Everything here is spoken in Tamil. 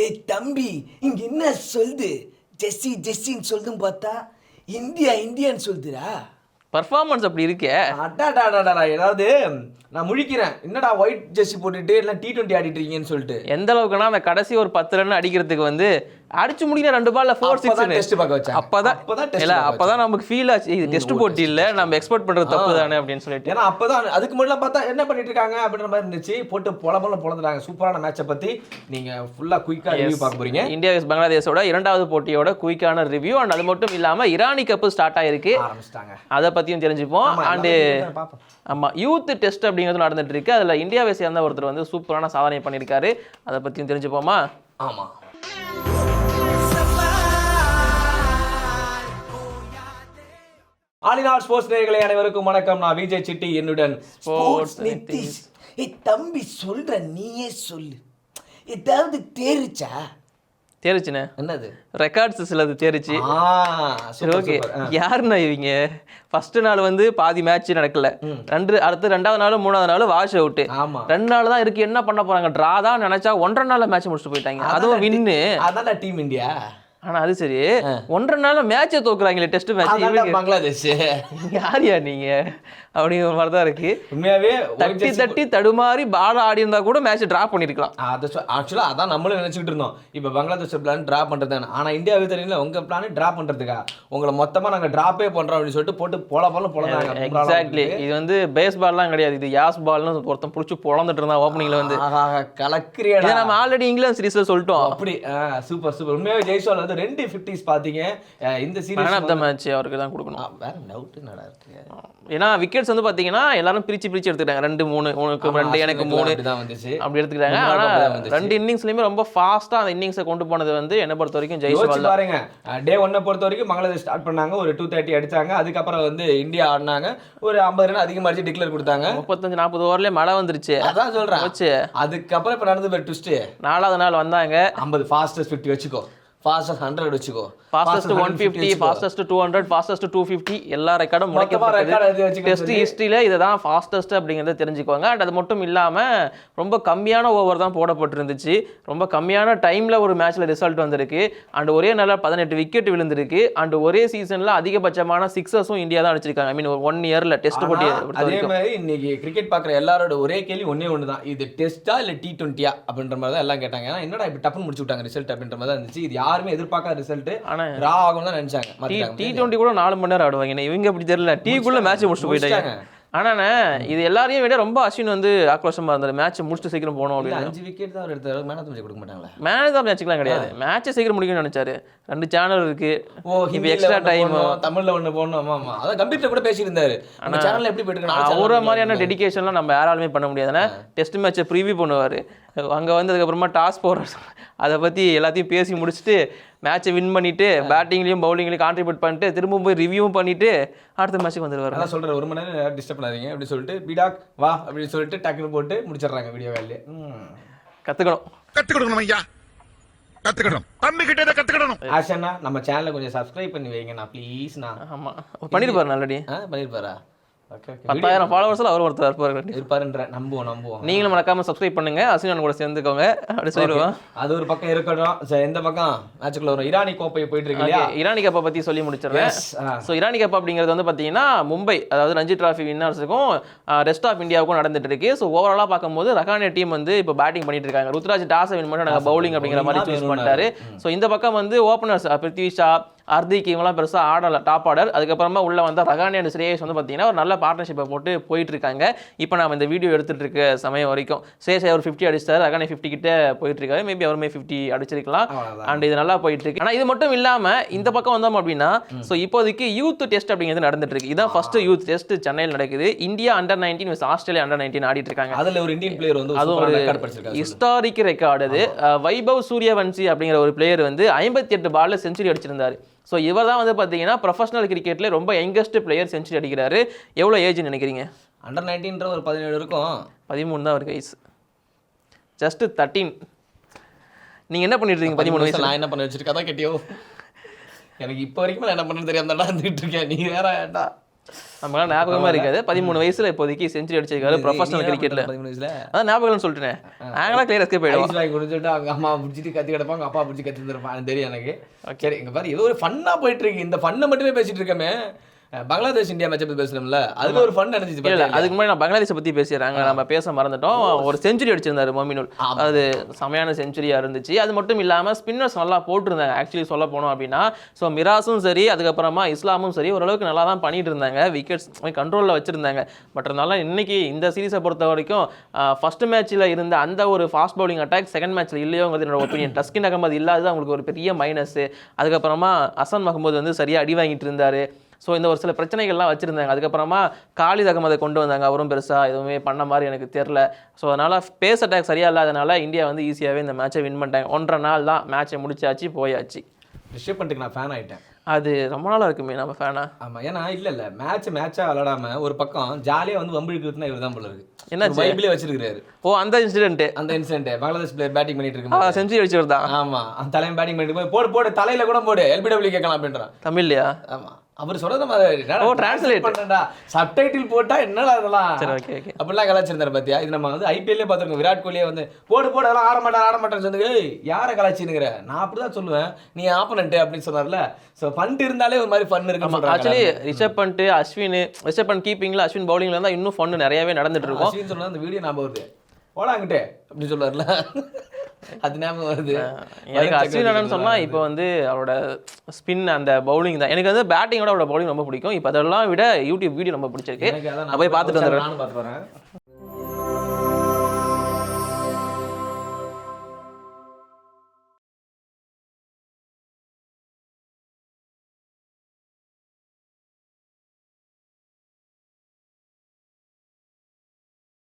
ஏய் தம்பி, இங்க என்ன சொல்லுது? ஜெஸ்ஸி ஜெஸ்ஸின்னு சொல்லுதுன்னு பார்த்தா இந்தியா இந்தியான்னு சொல்லுதுடா. பர்ஃபார்மன்ஸ் அப்படி இருக்கே. அடாடாடாடா, ஏதாவது நான் முழிக்கிறேன், என்னடா ஒயிட் ஜெர்சி போட்டுட்டு எல்லாம் T20 ஆடிட்டு இருக்கீங்கன்னு சொல்லிட்டு. எந்த அளவுக்குன்னா அந்த கடைசி ஒரு 10 ரன் அடிக்கிறதுக்கு வந்து அடிச்சு முடிக்கிற 2 பால்ல 4-6 டெஸ்ட் பார்க்க வச்சாங்க. அப்பதான் நமக்கு ஃபீல் ஆச்சு, இது டெஸ்ட் போட்டி இல்ல, நம்ம எக்ஸ்பெக்ட் பண்றது தப்பு தானே அப்படின்னு சொல்லிட்டு. ஏன்னா அப்பதான் அதுக்கு முன்னாடி பார்த்தா என்ன பண்ணிட்டு இருக்காங்க அப்படின்ற மாதிரி இருந்துச்சு. போட்டு பொழந்துட்டாங்க. சூப்பரான மேட்சை பத்தி நீங்க ஃபுல்லா குயிக்கா ரிவ்யூ பார்க்க போறீங்க. இந்தியா vs பங்களாதேஷோட 2வது போட்டியோட குயிக்கான ரிவ்யூ. அண்ட் அது மட்டும் இல்லாம இரானி கப் ஸ்டார்ட் ஆயிருக்கு, அதை பத்தியும் தெரிஞ்சுப்போம். அண்ட் ஆமா, யூத் டெஸ்ட் அப்படிங்கிறது நடந்துட்டு இருக்கு. அதுல இந்தியாவை சேர்ந்த ஒருத்தர் வந்து சூப்பரான சாதனை பண்ணியிருக்காரு, அதை பத்தியும் தெரிஞ்சுப்போமா? ஆமா. ஆலினார் ஸ்போர்ட்ஸ் நேயர்களே அனைவருக்கும் வணக்கம். நான் விஜய் சிட்டி, என்னுடன் ஸ்போர்ட்ஸ் நிதிஷ். தம்பி சொல்ற நீயே சொல்லு, ஏதாவது தேறிச்சா? தேறிச்சுண்ணே. என்னது? ரெக்கார்ட்ஸ் சிலது தேறிச்சு. சரி, ஓகே. யாருண்ணா இவங்க? ஃபர்ஸ்ட் நாள் வந்து பாதி மேட்ச் நடக்கல, அடுத்து 2வது நாள் 3வது நாள் வாஷ் அவுட். 2 நாள் தான் இருக்கு, என்ன பண்ண போறாங்க? டிரா தான் நினைச்சா 1.5 நாள்ல மேட்ச் முடிச்சுட்டு போயிட்டாங்க. அதுவும் வின்னு. அதான் டீம் இந்தியா. ஆனா அது சரி, 1.5 நாள் மேட்சை தோக்குறாங்களே, டெஸ்ட் மேட்ச். பங்களாதேஷ் யாரியா நீங்க அப்படிங்கிற மாதிரி தான் இருக்கு. உண்மையாவே தட்டி தடுமாறி பால் ஆடி இருந்தா கூட மேட்ச் டிரா பண்ணிருக்கலாம். ஆக்சுவலா அதான் நம்மளும் நினைச்சுட்டு இருந்தோம், இப்ப பங்களாதேஷ் பிளான் டிரா பண்றது. ஆனா இந்தியாவே தெரியல, உங்க பிளான் டிரா பண்றதுக்கா? உங்களை மொத்தமா நாங்க டிராப்பே பண்றோம் அப்படின்னு சொல்லிட்டு போட்டு பொழந்தாங்க. எக்ஸாக்ட்லி. இது வந்து பேஸ் பால்லாம் கிடையாது, இது யாஸ் பால்னு ஒருத்தன் புடிச்சு பொழந்துட்டு இருந்தா ஓப்பனிங்ல வந்து. கலக்கிரியா. நம்ம ஆல்ரெடி இங்கிலாந்து சீரீஸ்ல சொல்லிட்டோம். அப்படி சூப்பர் சூப்பர். உண்மையாவே ஜெய்ஸ்வால் வந்து 2 50s பாத்தீங்க. இந்த series man of the match அவருக்கு தான் கொடுக்கணும். வேற டவுட் என்னடா இருக்கு? ஏன்னா விக்கெட்ஸ் வந்து பாத்தீங்கன்னா எல்லாரும் பிரிச்சு எடுத்துக்கிட்டாங்க. 2-3 உனக்கு 2 எனக்கு 3 அப்படி எடுத்துக்கிட்டாங்க. ஆனா 2 இன்னிங்ஸ்லயுமே ரொம்ப ஃபாஸ்டா அந்த இன்னிங்ஸை கொண்டு போனது வந்து என்ன பொறுத்த வரைக்கும் ஜெய்ஸ்வால் பாருங்க. டே 1 பொறுத்த வரைக்கும் பங்களாதேஷ் ஸ்டார்ட் பண்ணாங்க, ஒரு 230 அடிச்சாங்க. அதுக்கப்புறம் வந்து இந்தியா ஆடினாங்க, ஒரு 50 ரன் அதிகமா அடிச்சு டிக்ளேர் கொடுத்தாங்க. 35-40 ஓவர்லயே மழை வந்துருச்சு. அதான் சொல்றேன். அதுக்கப்புறம் இப்ப நடந்து ட்விஸ்ட். 4வது நாள் வந்தாங்க. 50 ஃபாஸ்டஸ்ட் 50 வச்சுக்கோ, ஃபாஸ்டஸ்ட் 100 வச்சுக்கோ, ஃபாஸ்டஸ்ட் 150, ஃபாஸ்டஸ்ட் 200, ஃபாஸ்டஸ்ட் 250 எல்லா ரெக்கார்டும் முடக்கப்பட்டது டெஸ்ட் ஹிஸ்டரியில. இதுதான் ஃபாஸ்டஸ்ட் அப்படிங்கறத தெரிஞ்சுக்கோங்க. அண்ட் அது மட்டும் இல்லாம ரொம்ப கம்மியான ஓவர் தான் போடப்பட்டிருந்துச்சு, ரொம்ப கம்மியான டைம்ல ஒரு மேட்ச்ல ரிசல்ட் வந்திருக்கு. அண்ட் ஒரே நாள்ல 18 விக்கெட் விழுந்திருக்கு. அண்ட் ஒரே சீசன்ல அதிகபட்சமான சிக்ஸஸும் இந்தியா தான் அடிச்சிருக்காங்க. ஐ மீன் 1 இயர்ல டெஸ்ட் போட்டி. அதே மாதிரி இன்னைக்கு கிரிக்கெட் பாக்குற எல்லாரோட ஒரே கேள்வி ஒண்ணு தான், இது டெஸ்டா இல்ல T20 அப்படின்ற மாதிரி தான் எல்லாம் கேட்டாங்க. ஏன்னா என்னடா இப்ப டப்புன்னு முடிச்சு விட்டாங்க ரிசல்ட் அப்படின்ற மாதிரி தான் இருந்துச்சு. இது யாருமே எதிர்பார்க்காத ரிசல்ட். டிரா ஆகும் தான் நினைச்சாங்க. T20 கூட 4 மணி நேரம் ஆடுவாங்க, இவங்க அப்படி தெரியல, டீக்குள்ள மேட்ச் முடிச்சுட்டு போயிட்டாங்க. ஆனா இது எல்லாரையும் விட ரொம்ப அஸ்வின் வந்து ஆக்ரோஷமா இருந்தாரு, மேட்ச் முடிச்சுட்டு சீக்கிரம் போகணும் அப்படின்னு. 5 விக்கெட் தான் எடுத்தாரு. மேன் ஆஃப் தி மேட்ச் கொடுக்க மாட்டாங்களா? மேன் ஆஃப் தி மேட்ச்லாம் கிடையாது, மேட்சை சீக்கிரம் முடிக்கணும்னு நினைச்சாரு. 2 சேனல் இருக்கு, இப்போ எக்ஸ்ட்ரா டைம் தமிழ்ல ஒண்ணு போடணும். ஆமா, அத கம்ப்யூட்டர் கூட பேசி இருந்தாரு. அந்த சேனல்ல எப்படி போயிட்டு அவர மாதிரியான டெடிகேஷன்லாம் நம்ம யாராலுமே பண்ண முடியாதுன்னா. டெஸ்ட் மேட்சை ப்ரீவியூ பண்ணுவாரு, அங்க வந்து அதுக்கப்புறமா டாஸ் போடுற அதை பத்தி எல்லாத்தையும் பேசி முடிச்சுட்டு மேட்சை வின் பண்ணிட்டு பேட்டிங்லயும் பவுலிங்லயும் கான்ட்ரிபியூட் பண்ணிட்டு திரும்ப போய் ரிவ்யூவும் பண்ணிட்டு அடுத்த மேட்சுக்கு வந்துருவாரு. அதான் சொல்றேன், 1 மணி நேரம் டிஸ்டர்ப் பண்ணாதீங்க அப்படின்னு சொல்லிட்டு பிடாக் வா அப்படின்னு சொல்லிட்டு டக்குனு போட்டு முடிச்சிடுறாங்க வீடியோ வேலையே. கத்துக்கணும் ஐயா, கத்துக்கணும், தம்பி கிட்ட கத்துக்கணும். ஆஷனா நம்ம சேனலை கொஞ்சம் சப்ஸ்கிரைப் பண்ணி வைங்கண்ணா ப்ளீஸ்ண்ணா. ஆமா, பண்ணிருப்பாரு ஆல்ரெடி. பண்ணிருப்பாரா? 10,000 ஃபாலோவர்ஸ்ல அவர் ஒருத்தர் இருப்பாருன்ற நம்புவோம். நீங்களும் மறக்காம சப்ஸ்கிரைப் பண்ணுங்க, அஸ்வின் கூட சேர்ந்துக்கோங்க அப்படி சொல்லுவோம். அது ஒரு பக்கம் இருக்கட்டும். எந்த பக்கம் மேட்சுக்குள்ள வரும்? இரானி கோப்பை போயிட்டு இருக்கு இல்லையா? இரானி கப்பை பத்தி சொல்லி முடிச்சிடுறேன். ஸோ இரானி கப் அப்படிங்கிறது வந்து பார்த்தீங்கன்னா மும்பை, அதாவது ரஞ்சி டிராஃபி வின்னர்ஸுக்கும் ரெஸ்ட் ஆஃப் இந்தியாவுக்கும் நடந்துட்டு இருக்கு. ஸோ ஓவராலாக பார்க்கும்போது ரகானே டீம் வந்து இப்போ பேட்டிங் பண்ணிட்டு இருக்காங்க. ருத்ராஜ் டாஸ் வின் பண்ணி நாங்கள் பவுலிங் அப்படிங்கிற மாதிரி சூஸ் பண்ணிட்டாரு. ஸோ இந்த பக்கம் வந்து ஓப்பனர்ஸ் பிருத்வி ஷா, ஹர்திக் இவங்களாம் பெருசாக ஆடலை, டாப் ஆர்டர். அதுக்கப்புறமா உள்ள வந்து ரகானே அண்ட் ஸ்ரேயஸ் வந்து பார்த்தீங்கன்னா ஒரு நல்ல பார்ட்னர்ஷிப்பை போட்டு போயிட்டு இருக்காங்க. இப்போ நான் இந்த வீடியோ எடுத்துட்டு இருக்க சமயம் வரைக்கும் ஸ்ரேயஸ் அவர் 50 அடிச்சாரு, ரகானே 50 கிட்ட போயிட்டு இருக்காரு. மேபி அவருமே 50 அடிச்சிருக்கலாம். அண்ட் இது நல்லா போயிட்டு இருக்கு. ஆனால் இது மட்டும் இல்லாம இந்த பக்கம் வந்தோம் அப்படின்னா ஸோ இப்போதைக்கு யூத் டெஸ்ட் அப்படிங்கிறது நடந்துட்டு இருக்கு. இதான் ஃபர்ஸ்ட் யூத் டெஸ்ட் சென்னையில் நடக்குது. India Under-19 with Australia Under-19 ஆடிட்டு இருக்காங்க. அதுல ஒரு இந்தியன் பிளேயர் வந்து அது ஒரு ஹிஸ்டாரிக் ரெக்கார்டு. அது வைபவ் சூரியவன்சி அப்படிங்கிற ஒரு பிளேயர் வந்து 58 பால்ல செஞ்சுரி அடிச்சிருந்தாரு. ஸோ இவர் தான் வந்து பார்த்தீங்கன்னா ப்ரொஃபஷனல் கிரிக்கெட்டில் ரொம்ப யங்கஸ்ட் பிளேயர் செஞ்சுரி அடிக்கிறாரு. எவ்வளோ ஏஜ்னு நினைக்கிறீங்க? Under-19 ஒரு 17 இருக்கும். 13 தான் அவருக்கு வயசு, ஜஸ்ட் 13. நீங்கள் என்ன பண்ணிட்டு இருக்கீங்க 13 வயசு? நான் என்ன பண்ண வச்சிருக்கேன் அதான் கேட்டியோ. எனக்கு இப்போ வரைக்கும் நான் என்ன பண்ணுறது தெரியாம தான் இருந்துகிட்டு இருக்கேன். நீ வேற ஏட்டா நமக்கு ஞாபகமா இருக்காது. 13 வயசுல இப்போதைக்கு செஞ்சுரி அடிச்சிருக்காரு ப்ரொஃபஷனல் கிரிக்கெட்ல. 13 வயசுல அதான் ஞாபகம்னு சொல்லிட்டேன். நாங்களாம் கிளியர் எஸ்கேப் ஆயிடுவோம். ஐஸ் வாங்கி குடிச்சிட்டு அவங்க அம்மா பிடிச்சிட்டு கத்தி கிடப்பாங்க, அப்பா பிடிச்சி கத்தி தருப்பாங்க தெரியும் எனக்கு. சரி இங்க பாரு ஏதோ ஒரு ஃபன்னா போயிட்டு இருக்கு. இந்த ஃபன்னை மட்டுமே பேசிட்டு இருக்கமே. பங்களாதேஷ் இந்தியா மேட்சை பத்தி பேசணும்ல, அதுல ஒரு ஃபன் நடந்துச்சு. இல்ல அதுக்கு முன்னாடி நான் பங்களாதேஷை பத்தி பேசுறாங்க, நம்ம பேச மறந்துட்டோம். ஒரு செஞ்சுரி அடிச்சிருந்தாரு மொமினுல். அது செமையான செஞ்சுரியா இருந்துச்சு. அது மட்டும் இல்லாம ஸ்பின்னர்ஸ் நல்லா போட்டிருந்தாங்க. ஆக்சுவலி சொல்ல போனோம் அப்படின்னா ஸோ மிராஸும் சரி, அதுக்கப்புறமா இஸ்லாமும் சரி, ஓரளவுக்கு நல்லா தான் பண்ணிட்டு இருந்தாங்க. விக்கெட்ஸ் கண்ட்ரோலில் வச்சிருந்தாங்க. பட் இருந்தாலும் இன்னைக்கு இந்த சீரீஸை பொறுத்த வரைக்கும் ஃபர்ஸ்ட் மேட்ச்ல இருந்த அந்த ஒரு ஃபாஸ்ட் பவுலிங் அட்டாக் செகண்ட் மேட்ச்ல இல்லையோங்கிறது என்னோட ஒப்பீனியன். டஸ்கின் அகமது இல்லாதது அவங்களுக்கு ஒரு பெரிய மைனஸ். அதுக்கப்புறமா ஹசன் மஹமூத் வந்து சரியா அடி வாங்கிட்டு இருந்தாரு. ஸோ இந்த ஒரு சில பிரச்சனைகள்லாம் வச்சுருந்தாங்க. அதுக்கப்புறமா காலித் அகமதை கொண்டு வந்தாங்க. அவரும் பெருசாக எதுவுமே பண்ண மாதிரி எனக்கு தெரில. ஸோ அதனால் பேஸ் அட்டாக் சரியாக இல்லாதனால இந்தியா வந்து ஈஸியாகவே இந்த மேட்சை வின் பண்ணிட்டாங்க. 1.5 நாள் தான் மேட்சை முடிச்சாச்சு, போயாச்சு. ரிஷப் பண்ணிட்டு நான் ஃபேன் ஆகிட்டேன். அது ரொம்ப நாளாக இருக்குமே நம்ம ஃபேனா. ஆமாம், ஏன்னா இல்லை மேட்சாக விளாடாம ஒரு பக்கம் ஜாலியாக வந்து வம்பிழுக்கிறதுனா இவர் தான் போல இருக்கு. என்ன வைபிளே வச்சிருக்காரு. ஓ அந்த இன்சிடென்ட் பங்களாதேஷ் பிளேயர் பேட்டிங் பண்ணிட்டு இருக்கு, செஞ்சுரி அடிச்சவர் தான். ஆமா அந்த தலைவன் பேட்டிங் பண்ணிட்டு போடு போடு தலையில கூட போடு எல்பிடபிள்யூ கேட்கலாம் அப்படின்றான் தமிழ்லையா. ஆமா அவர் சொல்றது மாதிரி ஓ டிரான்ஸ்லேட் பண்ணடா, சப்டைட்டில் போட்டா என்னடா அதெல்லாம். சரி ஓகே ஓகே. அப்படிலாம் கலாச்சிருந்தாரு பாத்தியா. இது நம்ம வந்து ஐபிஎல்லே பார்த்துருக்கோம். விராட் கோலியே வந்து போடு போடு அதெல்லாம் ஆட மாட்டேன்னு சொன்னது. யாரை கலாச்சினுங்கிற, நான் அப்படிதான் சொல்லுவேன், நீ ஆப்பனன்ட் அப்படின்னு சொன்னார்ல. ஸோ ஃபண்ட் இருந்தாலே ஒரு மாதிரி ஃபன் இருக்கு. ஆக்சுவலி ரிஷப் பண்ட், அஸ்வின், ரிஷப் பண்ட் கீப்பிங்ல, அஸ்வின் பவுலிங்ல இருந்தா இன்னும் ஃபன் நிறையவே நடந்துட்டு இருக்கும். அஸ்வின் சொன்னா அந்த வீடியோ ஞாபகம் வருது, போடாங்கிட்டே அப்படின்னு சொல்லுவார்ல, அது ஞாபகம் வருது. எனக்கு அஸ்வின் சொன்னா இப்போ வந்து அவரோட ஸ்பின் அந்த பவுலிங் தான். எனக்கு வந்து பேட்டிங்கோட அவரோட பவுலிங் ரொம்ப பிடிக்கும். இப்போ அதெல்லாம் விட யூடியூப் வீடியோ ரொம்ப பிடிச்சிருக்கு. நான் போய் பார்த்துட்டு வந்துடுறேன்.